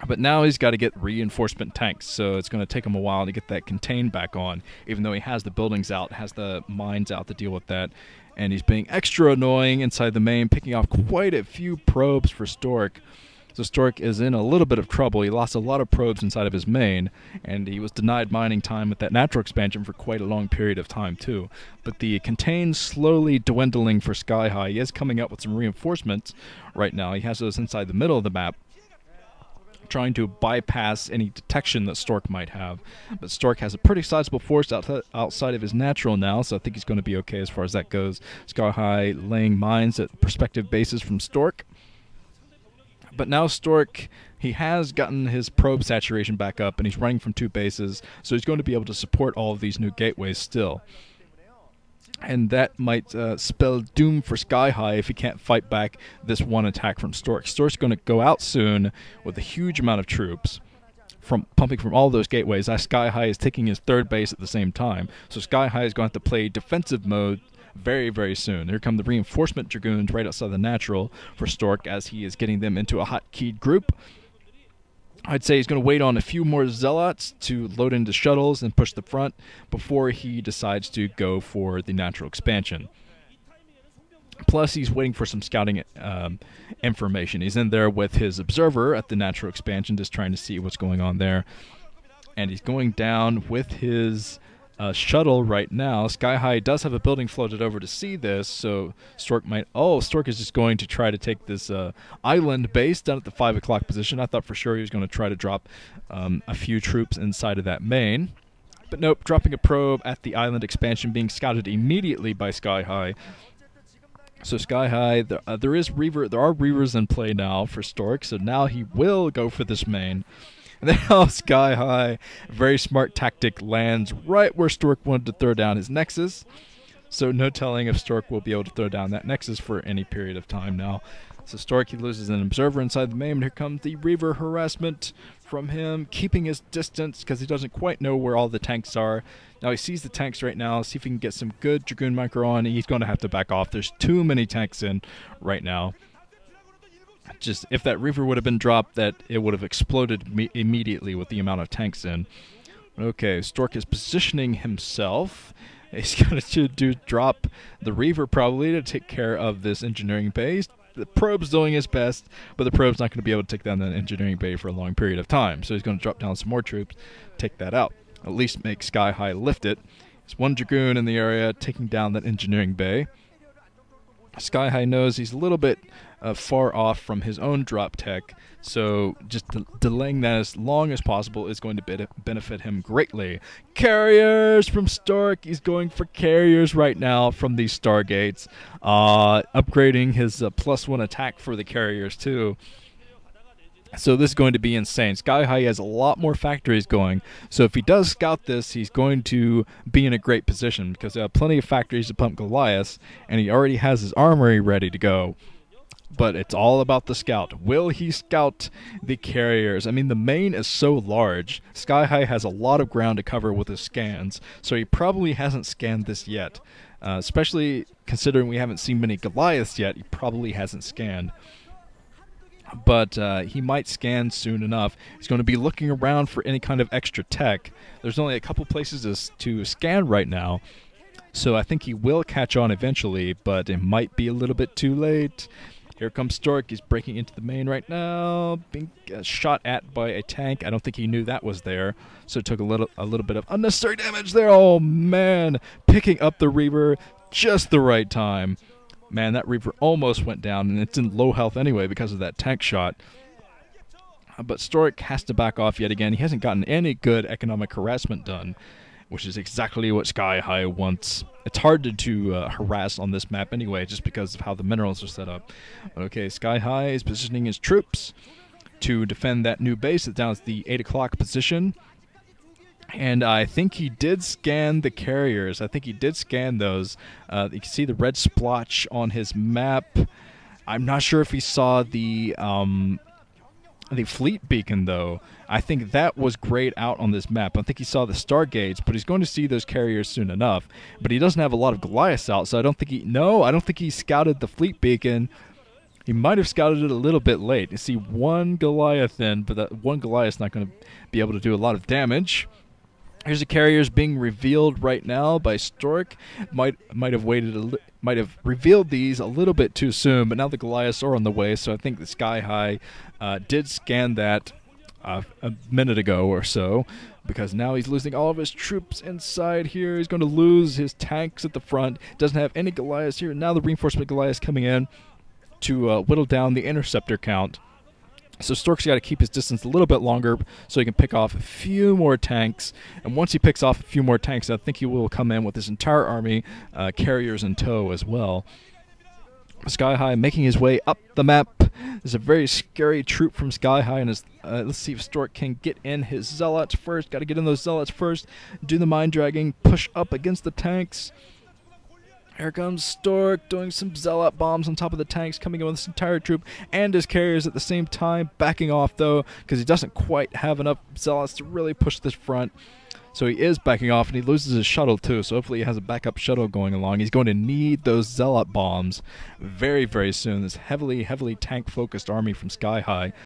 But now he's got to get reinforcement tanks, so it's going to take him a while to get that contain back on, even though he has the buildings out, has the mines out to deal with that. And he's being extra annoying inside the main, picking off quite a few probes for Stork. So Stork is in a little bit of trouble. He lost a lot of probes inside of his main, and he was denied mining time with that natural expansion for quite a long period of time, too. But the contain's slowly dwindling for SkyHigh. He is coming up with some reinforcements right now. He has those inside the middle of the map, trying to bypass any detection that Stork might have. But Stork has a pretty sizable force outside of his natural now, so I think he's going to be okay as far as that goes. SkyHigh laying mines at prospective bases from Stork. But now Stork, he has gotten his probe saturation back up, and he's running from 2 bases, so he's going to be able to support all of these new gateways still. And that might spell doom for SkyHigh if he can't fight back this one attack from Stork. Stork's going to go out soon with a huge amount of troops pumping from all those gateways. SkyHigh is taking his 3rd base at the same time, so SkyHigh is going to have to play defensive mode very, very soon. Here come the reinforcement Dragoons right outside the natural for Stork as he is getting them into a hot-keyed group. I'd say he's going to wait on a few more Zealots to load into shuttles and push the front before he decides to go for the natural expansion. Plus, he's waiting for some scouting information. He's in there with his observer at the natural expansion, just trying to see what's going on there. And he's going down with his shuttle right now. SkyHigh does have a building floated over to see this, so Stork might... Oh, Stork is just going to try to take this island base down at the 5 o'clock position. I thought for sure he was going to try to drop a few troops inside of that main. But nope, dropping a probe at the island expansion, being scouted immediately by SkyHigh. So SkyHigh, there are Reavers in play now for Stork, so now he will go for this main. And then SkyHigh, very smart tactic, lands right where Stork wanted to throw down his Nexus. So no telling if Stork will be able to throw down that Nexus for any period of time now. So Stork, he loses an observer inside the main, and here comes the Reaver harassment from him, keeping his distance because he doesn't quite know where all the tanks are. Now he sees the tanks right now, see if he can get some good Dragoon micro on, and he's going to have to back off. There's too many tanks in right now. Just if that Reaver would have been dropped, that it would have exploded immediately with the amount of tanks in. Okay, Stork is positioning himself. He's going to drop the Reaver probably to take care of this engineering base. The probe's doing his best, but the probe's not going to be able to take down that engineering bay for a long period of time. So he's going to drop down some more troops, take that out. At least make SkyHigh lift it. There's 1 Dragoon in the area taking down that engineering bay. SkyHigh knows he's a little bit far off from his own drop tech, so just delaying that as long as possible is going to benefit him greatly. Carriers from Stork. He's going for carriers right now from these Stargates, upgrading his +1 attack for the carriers too. So this is going to be insane. SkyHigh has a lot more factories going, so if he does scout this, he's going to be in a great position because there are plenty of factories to pump Goliaths, and he already has his armory ready to go. But it's all about the scout. Will he scout the carriers? I mean, the main is so large. SkyHigh has a lot of ground to cover with his scans, so he probably hasn't scanned this yet. Especially considering we haven't seen many Goliaths yet, he probably hasn't scanned. But he might scan soon enough. He's going to be looking around for any kind of extra tech. There's only a couple places to scan right now, so I think he will catch on eventually, but it might be a little bit too late. Here comes Stork. He's breaking into the main right now, being shot at by a tank. I don't think he knew that was there, so it took a little bit of unnecessary damage there. Oh man, picking up the Reaver just the right time. Man, that Reaver almost went down, and it's in low health anyway because of that tank shot. But Stork has to back off yet again. He hasn't gotten any good economic harassment done, which is exactly what SkyHigh wants. It's hard to harass on this map anyway, just because of how the minerals are set up. Okay, SkyHigh is positioning his troops to defend that new base that's down at the 8 o'clock position. And I think he did scan the carriers. I think he did scan those. You can see the red splotch on his map. I'm not sure if he saw the fleet beacon, though. I think that was grayed out on this map. I think he saw the Stargates, but he's going to see those carriers soon enough. But he doesn't have a lot of Goliaths out, so I don't think he... No, I don't think he scouted the fleet beacon. He might have scouted it a little bit late. You see one Goliath in, but that one Goliath's not going to be able to do a lot of damage. Here's the carriers being revealed right now by Stork. Might have might have revealed these a little bit too soon, but now the Goliaths are on the way. So I think the SkyHigh did scan that a minute ago or so, because now he's losing all of his troops inside here. He's going to lose his tanks at the front. Doesn't have any Goliaths here. Now the reinforcement Goliaths coming in to whittle down the interceptor count. So Stork's got to keep his distance a little bit longer so he can pick off a few more tanks. And once he picks off a few more tanks, I think he will come in with his entire army, carriers in tow as well. SkyHigh making his way up the map. There's a very scary troop from SkyHigh, and let's see if Stork can get in his zealots first. Got to get in those zealots first. Do the mind dragging. Push up against the tanks. Here comes Stork doing some zealot bombs on top of the tanks, coming in with his entire troop and his carriers at the same time. Backing off, though, because he doesn't quite have enough zealots to really push this front. So he is backing off, and he loses his shuttle, too. So hopefully he has a backup shuttle going along. He's going to need those zealot bombs very, very soon. This heavily tank-focused army from SkyHigh